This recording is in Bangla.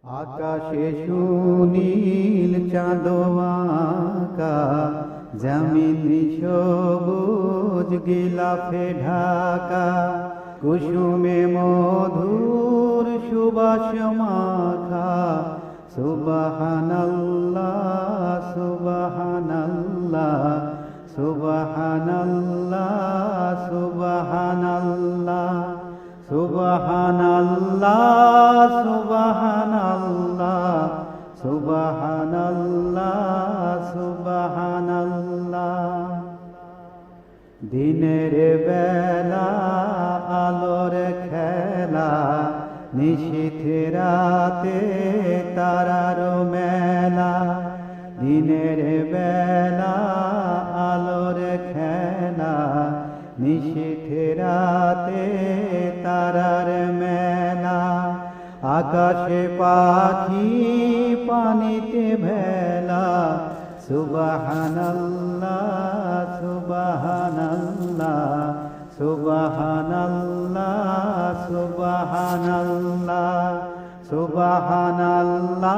আকাশে সুনীল চাঁদ আঁকা, জমিন সবুজ গিলাফে ঢাকা, কুসুমে মধুর সুবাস মাখা। সুবহানাল্লাহ সুবহানাল্লাহ সুবহানাল্লাহ সুবহানাল্লাহ সুবহানাল্লাহ সুবহানাল্লাহ সুবহানাল্লাহ সুবহানাল্লাহ। দিনের বেলা আলোর খেলা, নিশীথে রাতে তারার মেলা। দিনের বেলা আলোর খেলা, নিশীথে রাতে তারার মেলা। আকাশে পাখি পানিতে ভেলা। সুবহানাল্লাহ সুবহানাল্লাহ সুবহানাল্লাহ সুবহানাল্লাহ সুবহানাল্লাহ।